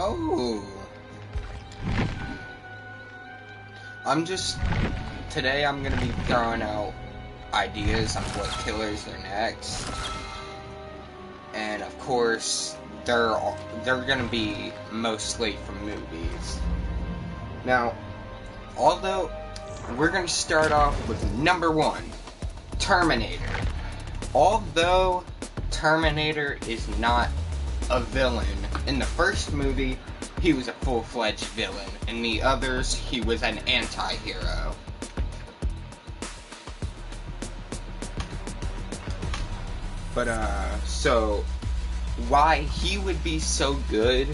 Oh. Today I'm gonna be throwing out ideas on what killers are next. And of course, they're gonna be mostly from movies. Now, although we're gonna start off with number 1, Terminator. Although Terminator is not a villain, in the first movie, he was a full-fledged villain. In the others, he was an anti-hero. But, so, why he would be so good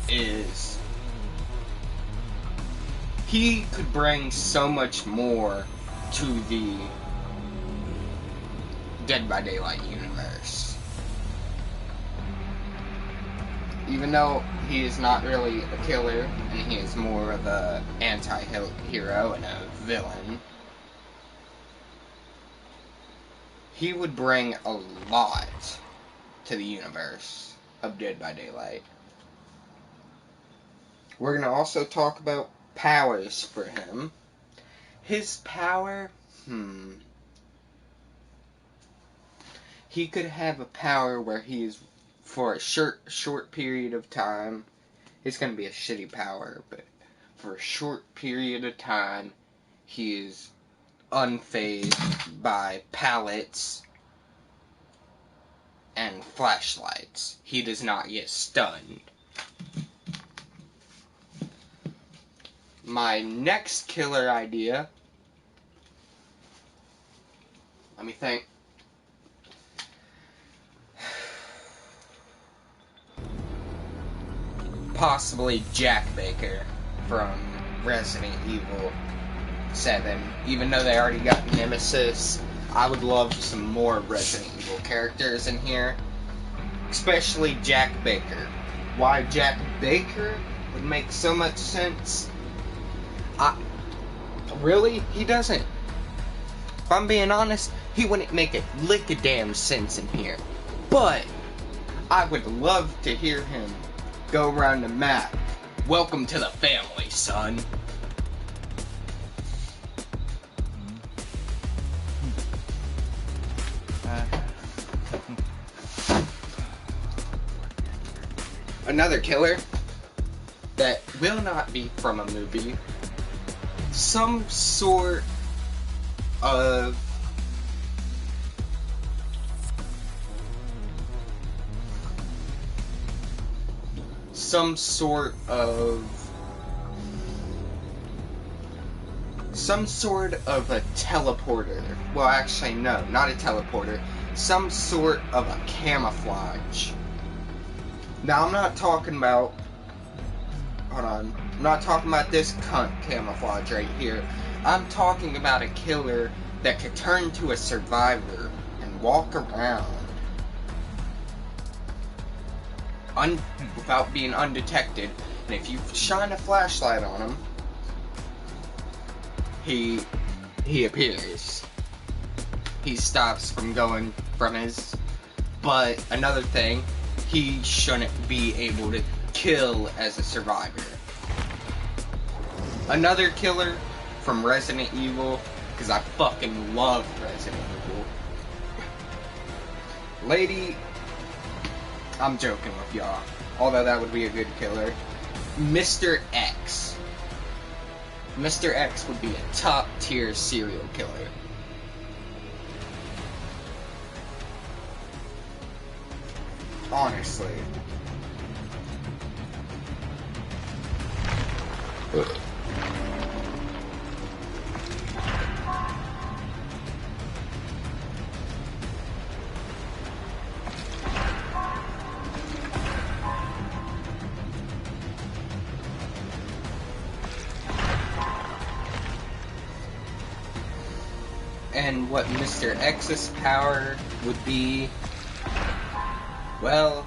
is he could bring so much more to the Dead by Daylight universe. Even though he is not really a killer, and he is more of a anti-hero and a villain, he would bring a lot to the universe of Dead by Daylight. We're going to also talk about powers for him. His power, he could have a power where he is, for a short period of time, it's going to be a shitty power, but for a short period of time, he is unfazed by pallets and flashlights. He does not get stunned. My next killer idea, let me think. Possibly Jack Baker from Resident Evil 7. Even though they already got Nemesis, I would love some more Resident Evil characters in here. Especially Jack Baker. Why Jack Baker would make so much sense? Really? He doesn't. If I'm being honest, he wouldn't make a lick of damn sense in here. But I would love to hear him go around the map. Welcome to the family, son. Another killer that will not be from a movie. Some sort of a teleporter. Well, actually, no, not a teleporter. Some sort of a camouflage. Now, I'm not talking about... Hold on. I'm not talking about this cunt camouflage right here. I'm talking about a killer that could turn to a survivor and walk around without being undetected. And if you shine a flashlight on him, he appears. He stops from going from his... But another thing, he shouldn't be able to kill as a survivor. Another killer from Resident Evil, because I fucking love Resident Evil. Lady... I'm joking with y'all, although that would be a good killer. Mr. X. Mr. X would be a top tier serial killer. Honestly. And what Mr. X's power would be, well,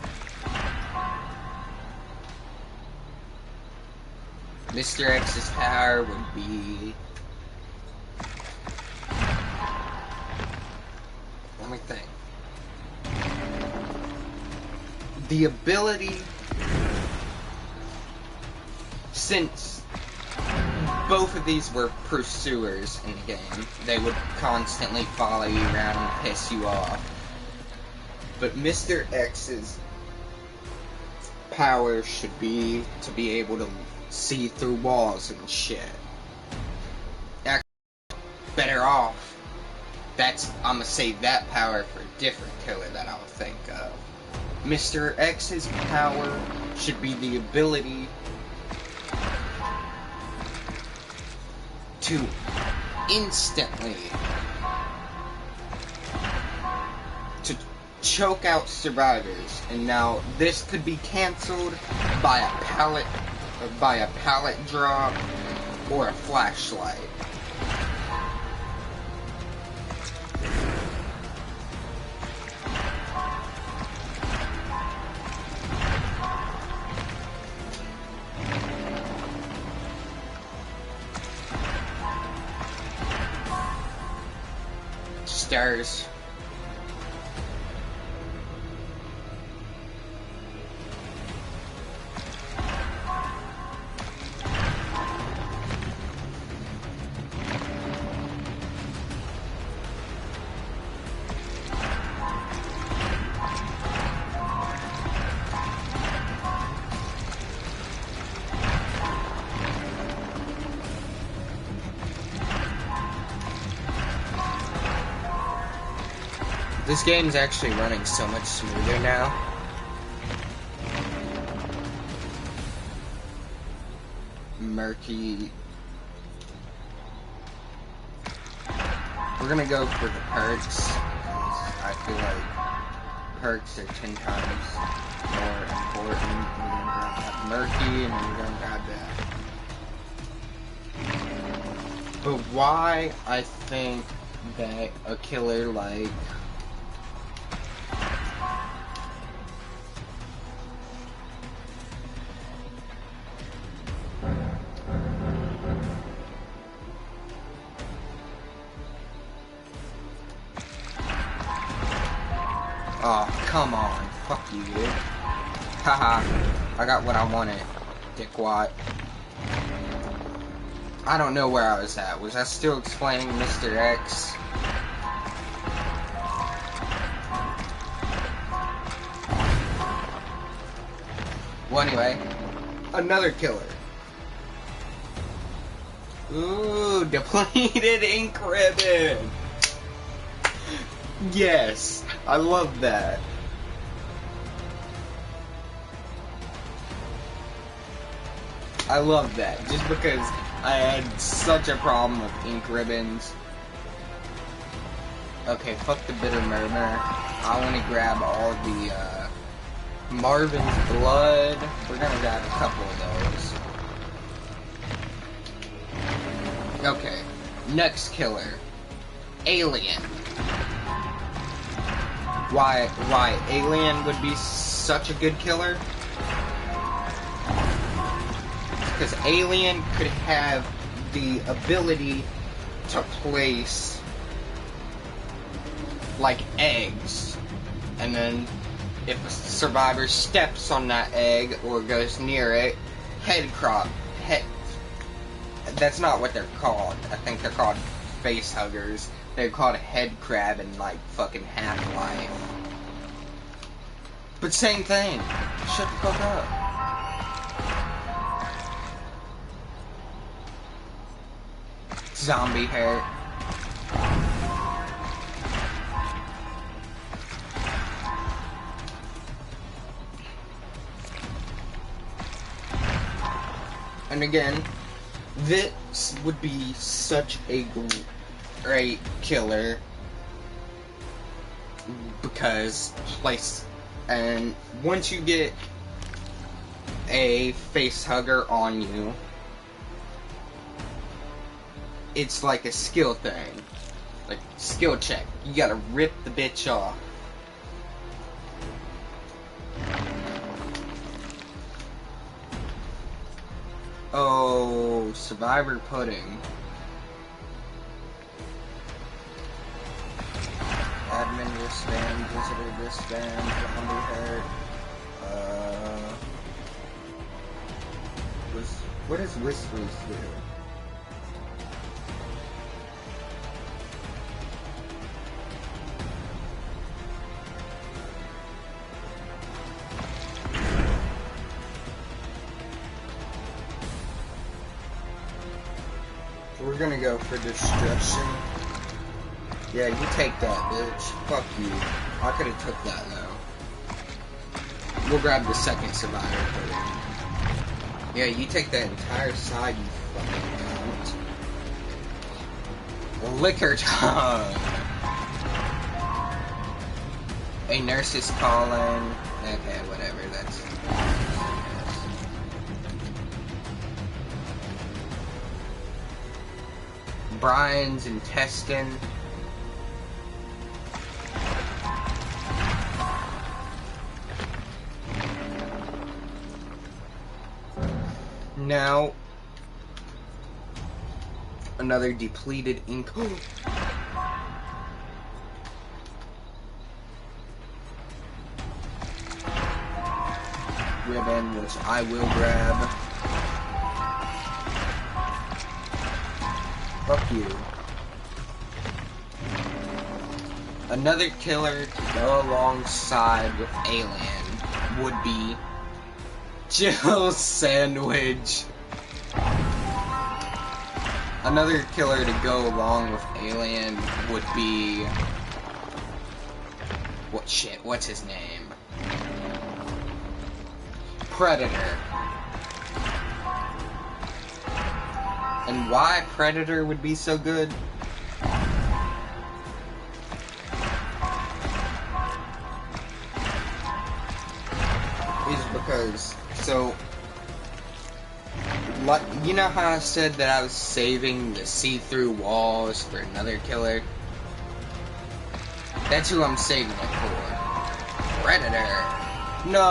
Mr. X's power would be, let me think, the ability since both of these were pursuers in the game, they would constantly follow you around and piss you off. But Mr. X's power should be to be able to see through walls and shit. Actually, better off. I'm gonna save that power for a different killer that I'll think of. Mr. X's power should be the ability to instantly choke out survivors, and now this could be cancelled by a pallet drop or a flashlight. Stairs. This game's actually running so much smoother now. Murky. We're gonna go for the perks, because I feel like perks are 10 times more important. We're gonna grab Murky, and then we're gonna grab that. But why I think that a killer like oh, come on. Fuck you, dude. Haha. I got what I wanted, dickwad. I don't know where I was at. Was I still explaining Mr. X? Well, anyway. Another killer. Ooh, depleted ink ribbon. Yes, I love that. I love that, just because I had such a problem with ink ribbons. Okay, fuck the bitter murmur. I want to grab all the Marvin's blood. We're gonna grab a couple of those. Okay, next killer, Alien. Why Alien would be such a good killer? Because Alien could have the ability to place, like, eggs. And then, if a survivor steps on that egg or goes near it, that's not what they're called. I think they're called face huggers. They're called a head crab in, like, fucking Half-Life. But same thing. Shut the fuck up. Zombie hair. And again, this would be such a great killer because and once you get a face hugger on you, it's like a skill thing, like skill check. You gotta rip the bitch off. Oh, survivor pudding. Admin wristband, visitor wristband, zombie hair. What does Whispers do? We're gonna go for destruction. Yeah, you take that, bitch. Fuck you. I could've took that, though. We'll grab the second survivor for them. Yeah, you take that entire side, you fucking cunt. Liquor tongue! A nurse is calling. Okay, whatever, that's... Brian's intestine. Now, another depleted ink. Ribbon, which I will grab. Fuck you. Another killer to go alongside with Alien would be Jill Sandwich. Another killer to go along with Alien would be... what's his name? Predator. And why Predator would be so good? Is because, so, like, you know how I said that I was saving the see-through walls for another killer? That's who I'm saving it for. Predator. No,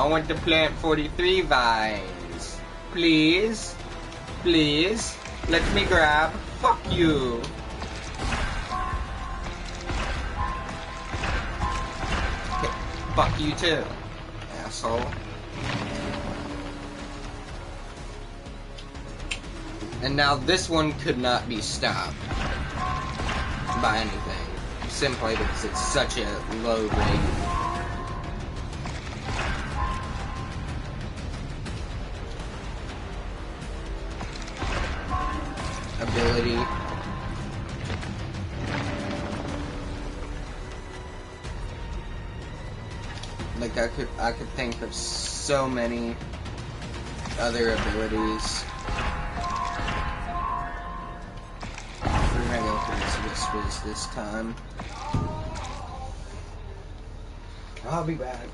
I want to plant 43 vines. Please? Please? Let me grab. Fuck you. Okay, fuck you too, asshole. And now this one could not be stopped by anything, simply because it's such a low rate. Ability. Like I could think of so many other abilities. We're gonna go for this Whispers this time. I'll be back.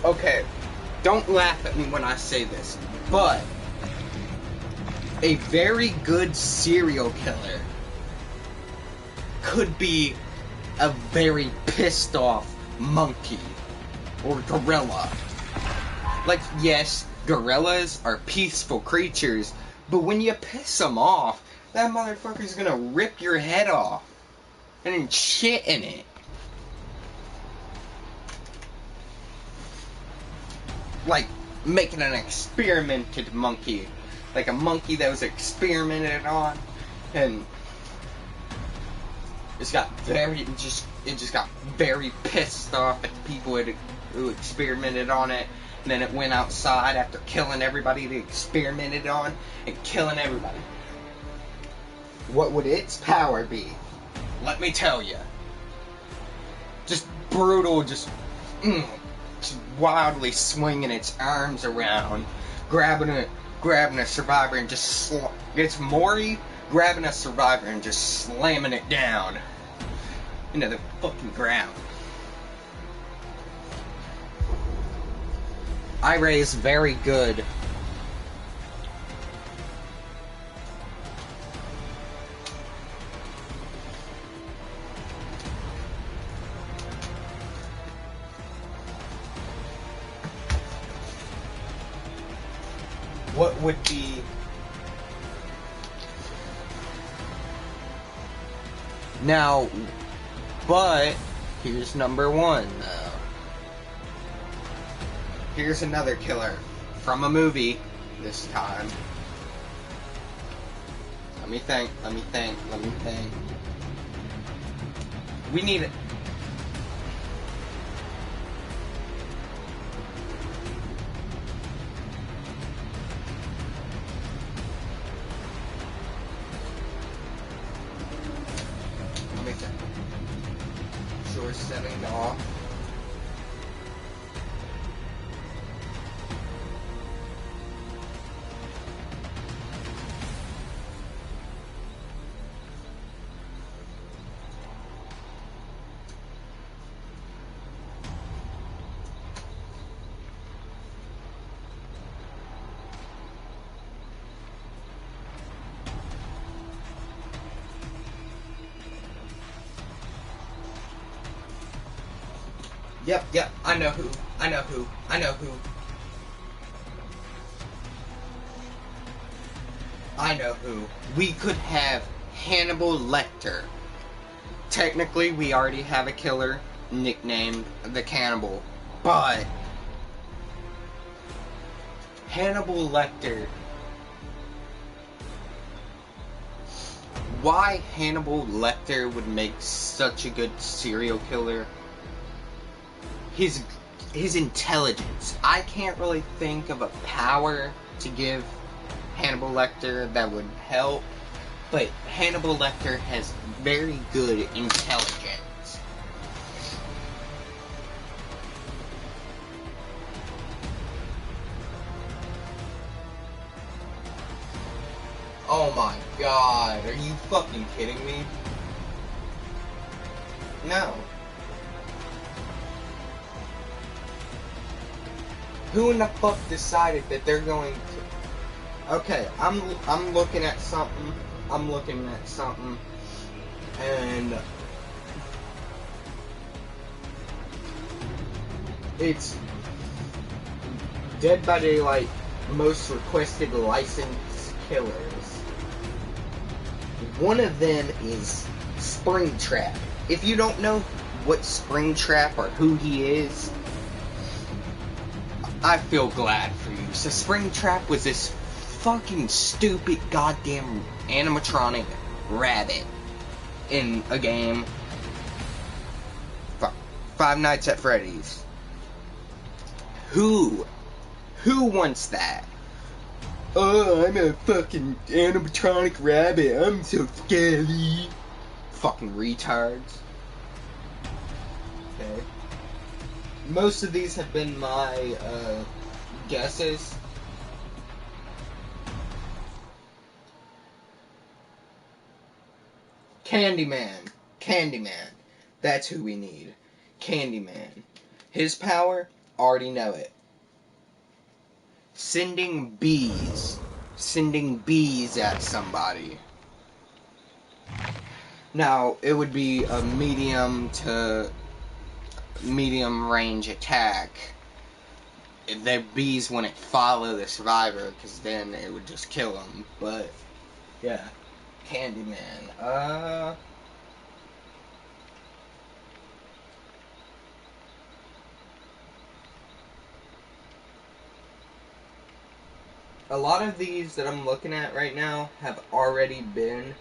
Okay, don't laugh at me when I say this, but a very good serial killer could be a very pissed off monkey or gorilla. Like, yes, gorillas are peaceful creatures, but when you piss them off, that motherfucker's gonna rip your head off and then shit in it. Like, making an experimented monkey. Like a monkey that was experimented on, and it just got very pissed off at the people who experimented on it, and then it went outside after killing everybody it experimented on, and killing everybody. What would its power be? Let me tell you. Just brutal, just wildly swinging its arms around, grabbing a survivor and just it's Maury grabbing a survivor and just slamming it down into the fucking ground. Ira is very good. What would be now, but here's number one though. Here's another killer from a movie this time. Let me think. We need it. Sure, setting off. Yep, I know who. We could have Hannibal Lecter. Technically, we already have a killer nicknamed the Cannibal, but Hannibal Lecter. Why Hannibal Lecter would make such a good serial killer? His intelligence. I can't really think of a power to give Hannibal Lecter that would help, but Hannibal Lecter has very good intelligence. Oh my god, are you fucking kidding me? No. Who in the fuck decided that they're going to... Okay, I'm looking at something. And it's Dead by Daylight most requested licensed killers. One of them is Springtrap. If you don't know what Springtrap or who he is, I feel glad for you. So Springtrap was this fucking stupid goddamn animatronic rabbit in a game, Five Nights at Freddy's. Who wants that? Oh, I'm a fucking animatronic rabbit. I'm so scary. Fucking retards. Okay. Most of these have been my guesses. Candyman. That's who we need. Candyman. His power, Already know it. Sending bees. Sending bees at somebody. Now, it would be a medium to medium range attack. The bees wouldn't follow the survivor, because then it would just kill them. But, yeah. Candyman. A lot of these that I'm looking at right now have already been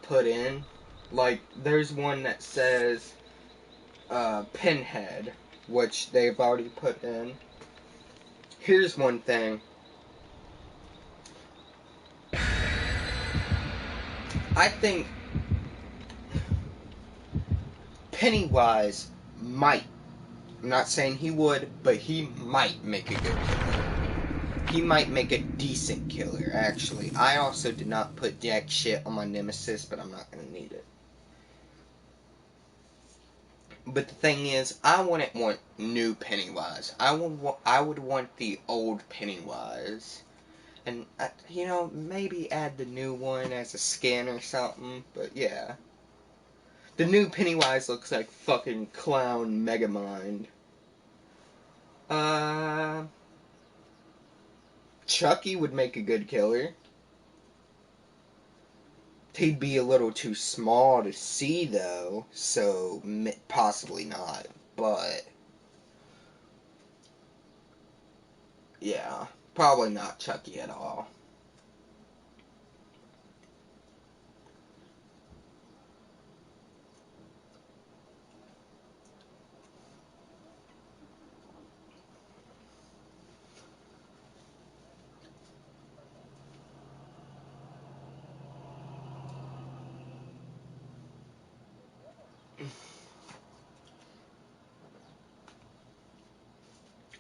put in. Like, there's one that says Pinhead, which they've already put in. Here's one thing. I think Pennywise might, I'm not saying he would, but he might make a good killer. He might make a decent killer, actually. I also did not put jack shit on my nemesis, but I'm not going to need it. But the thing is, I wouldn't want new Pennywise. I would want the old Pennywise. And, you know, maybe add the new one as a skin or something, but yeah. The new Pennywise looks like fucking clown Megamind. Chucky would make a good killer. He'd be a little too small to see, though, so possibly not, but yeah, probably not Chucky at all.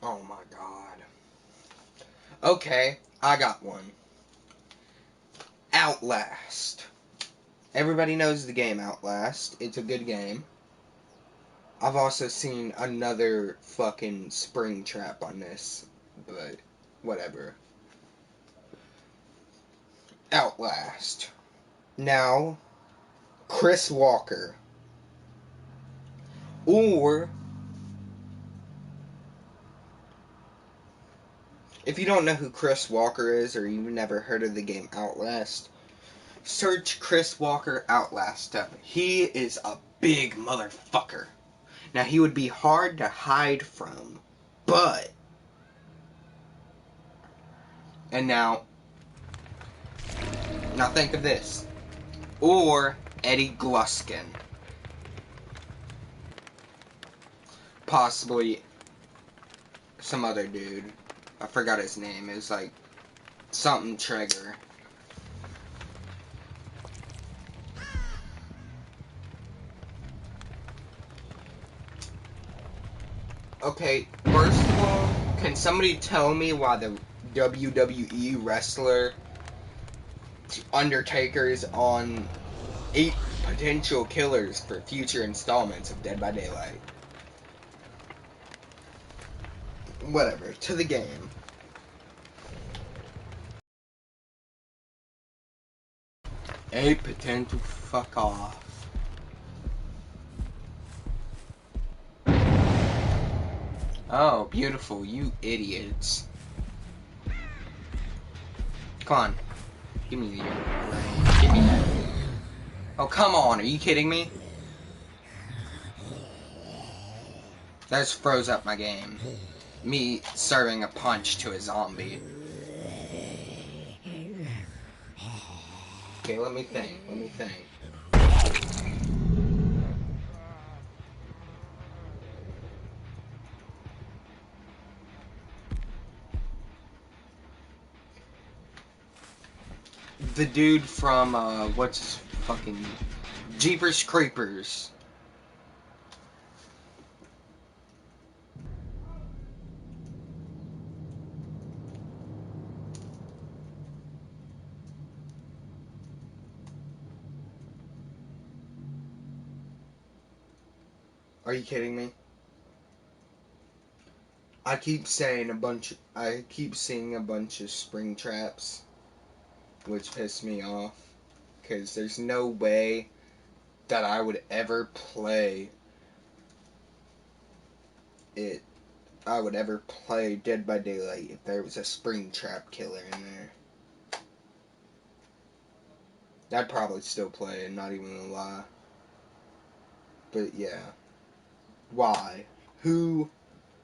Oh my god. Okay, I got one. Outlast. Everybody knows the game Outlast. It's a good game. I've also seen another fucking Springtrap on this, but whatever. Outlast. Now, Chris Walker. Or, if you don't know who Chris Walker is, or you've never heard of the game Outlast, search Chris Walker Outlast up. He is a big motherfucker. Now, he would be hard to hide from, but... And now think of this. Or Eddie Gluskin. Possibly some other dude. I forgot his name. It was like something Trigger. Okay, first of all, can somebody tell me why the WWE wrestler Undertaker is on 8 potential killers for future installments of Dead by Daylight? Whatever, to the game. A potential fuck off. Oh, beautiful, you idiots. Come on. Give me the... Give me that. Oh, come on, are you kidding me? That just froze up my game. Me serving a punch to a zombie. Okay, let me think. The dude from, what's his fucking... Jeepers Creepers. Are you kidding me? I keep seeing a bunch of spring traps, which piss me off, because there's no way that I would ever play it. I would ever play Dead by Daylight if there was a spring trap killer in there. I'd probably still play it, not even gonna lie. But yeah. Why? Who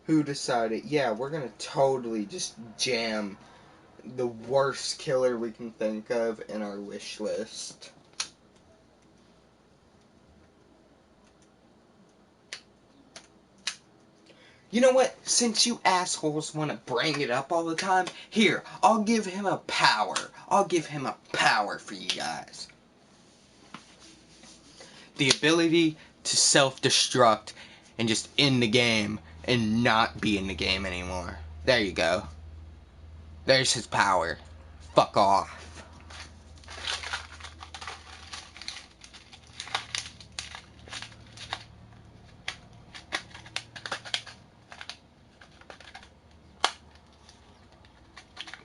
decided, yeah, we're gonna totally just jam the worst killer we can think of in our wish list. You know what? Since you assholes want to bring it up all the time, here, I'll give him a power. I'll give him a power for you guys. The ability to self-destruct and just end the game and not be in the game anymore. There you go. There's his power. Fuck off.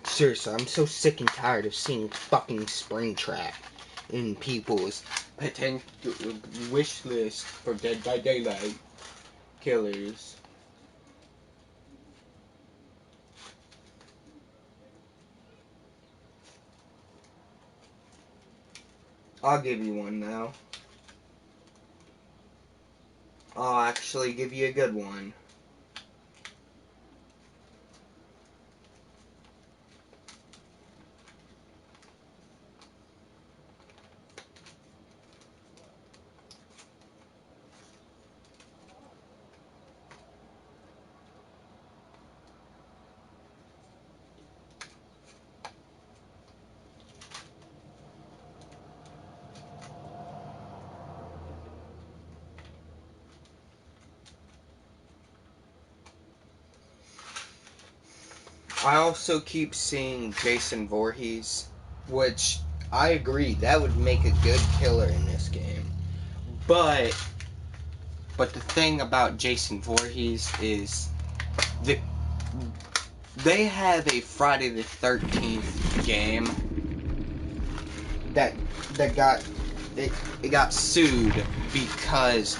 Seriously, I'm so sick and tired of seeing fucking Springtrap in people's potential wish list for Dead by Daylight killers. I'll give you one now. I'll actually give you a good one. I also keep seeing Jason Voorhees, which I agree, that would make a good killer in this game. But the thing about Jason Voorhees is they have a Friday the 13th game that got sued because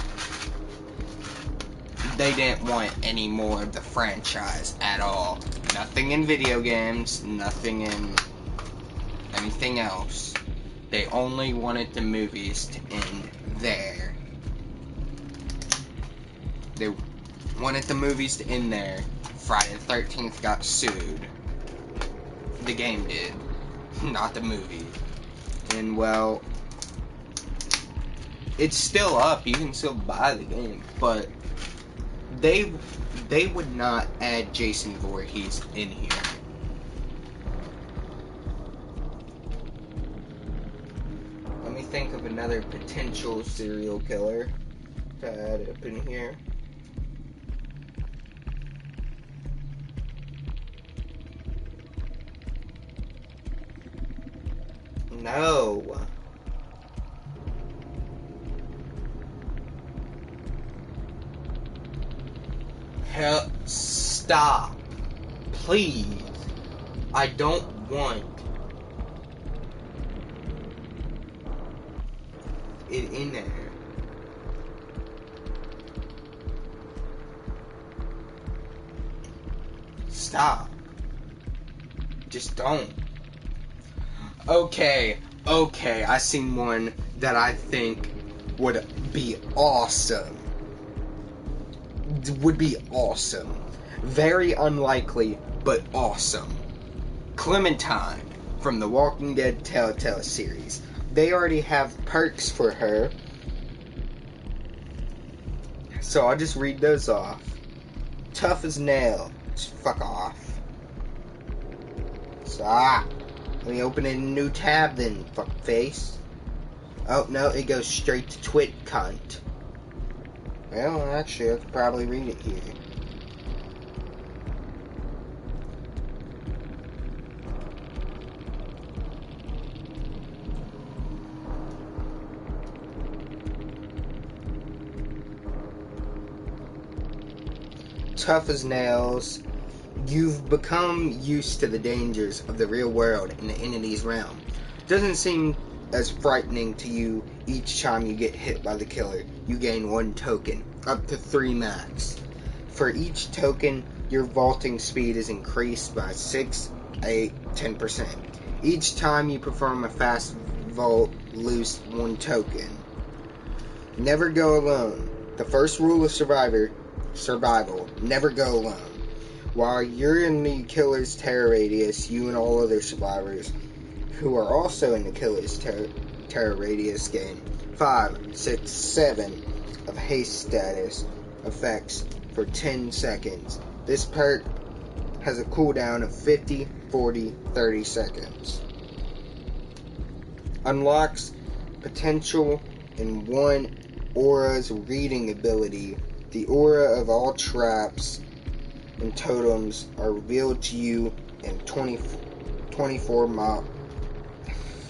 they didn't want any more of the franchise at all. Nothing in video games, nothing in anything else. They only wanted the movies to end there. They wanted the movies to end there. Friday the 13th got sued. The game did, not the movie. And well, it's still up. You can still buy the game, but they would not add Jason Voorhees in here. Let me think of another potential serial killer to add up in here. No. Hell, stop. Please. I don't want it in there. Stop. Just don't. Okay, I seen one that I think would be awesome. Would be awesome. Very unlikely, but awesome. Clementine from the Walking Dead Telltale series. They already have perks for her, so I'll just read those off. Tough as nail. Just fuck off. Stop. Let me open a new tab then, fuckface. Oh, no, it goes straight to twit, cunt. Well, actually, I could probably read it here. tough as nails. You've become used to the dangers of the real world and the entity's realm. It doesn't seem as frightening to you each time you get hit by the killer. You gain 1 token, up to 3 max. For each token, your vaulting speed is increased by 6, 8, 10%. Each time you perform a fast vault, lose 1 token. Never go alone. The first rule of survival, never go alone. While you're in the killer's terror radius, you and all other survivors who are also in the killer's terror radius gain 5, 6, 7 of haste status effects for 10 seconds. This perk has a cooldown of 50, 40, 30 seconds. Unlocks potential in 1 aura's reading ability. The aura of all traps and totems are revealed to you in 24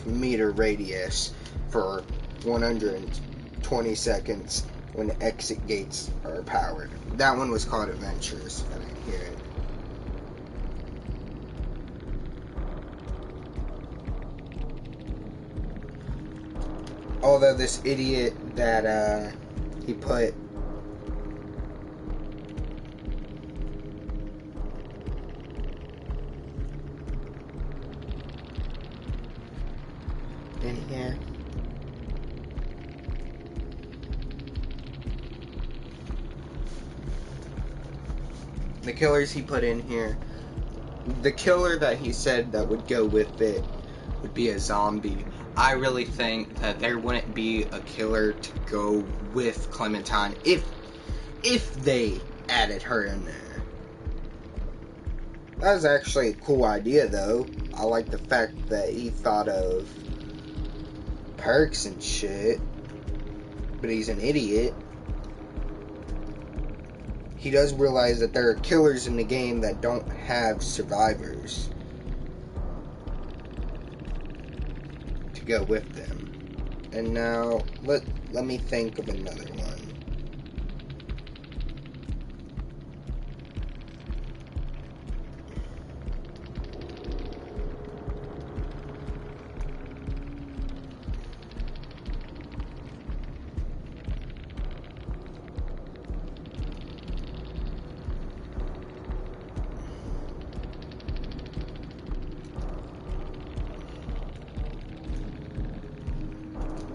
meter radius for 120 seconds when the exit gates are powered. That one was called Adventures. I didn't hear it. Although this idiot that he put in here. The killers he put in here. The killer that he said that would go with it would be a zombie. I really think that there wouldn't be a killer to go with Clementine if they added her in there. That was actually a cool idea, though. I like the fact that he thought of perks and shit, but he's an idiot. He does realize that there are killers in the game that don't have survivors to go with them. And now, let me think of another one.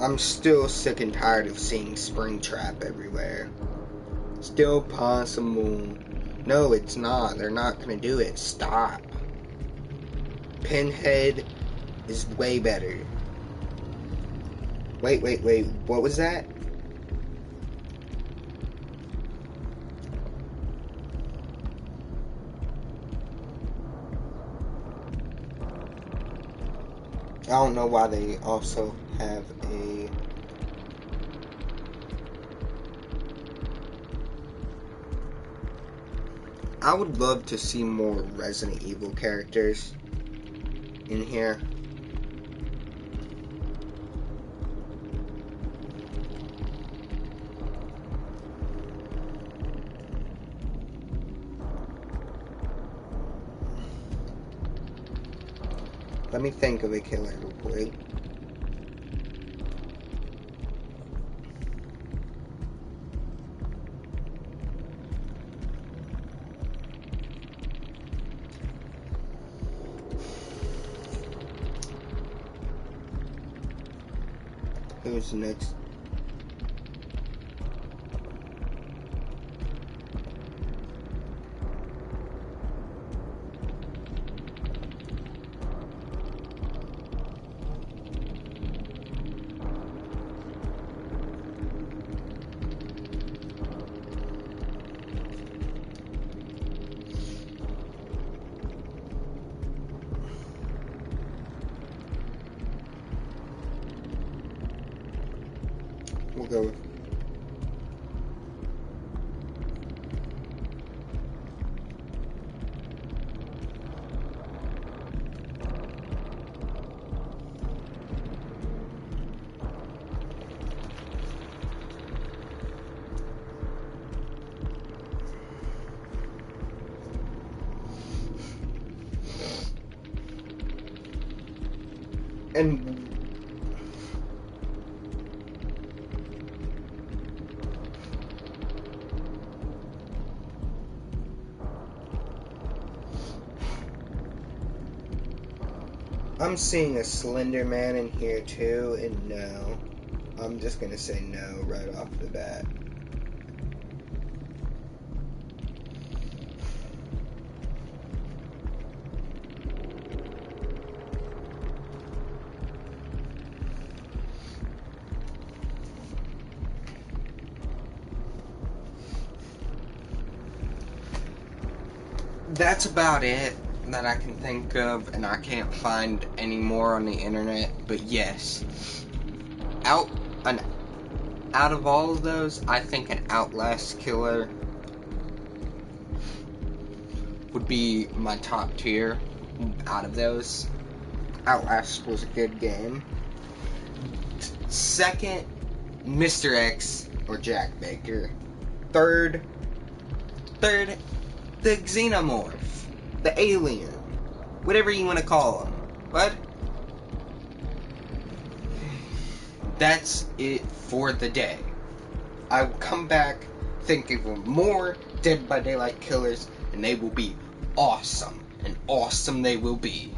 I'm still sick and tired of seeing Springtrap everywhere. Still possible. No, it's not. They're not gonna do it. Stop. Pinhead is way better. Wait. What was that? I don't know why they also have a... I would love to see more Resident Evil characters in here. Let me think of a killer real quick. Who's next? We'll go with... And I'm seeing a Slender Man in here too, and no. I'm just gonna say no right off the bat. That's about it that I can think of, and I can't find any more on the internet. But yes, out of all of those, I think an Outlast killer would be my top tier out of those. Outlast was a good game. Second, Mr. X or Jack Baker. Third, the Xenomorph, the alien, whatever you want to call him. But that's it for the day. I will come back thinking of more Dead by Daylight killers, and they will be awesome, and awesome they will be.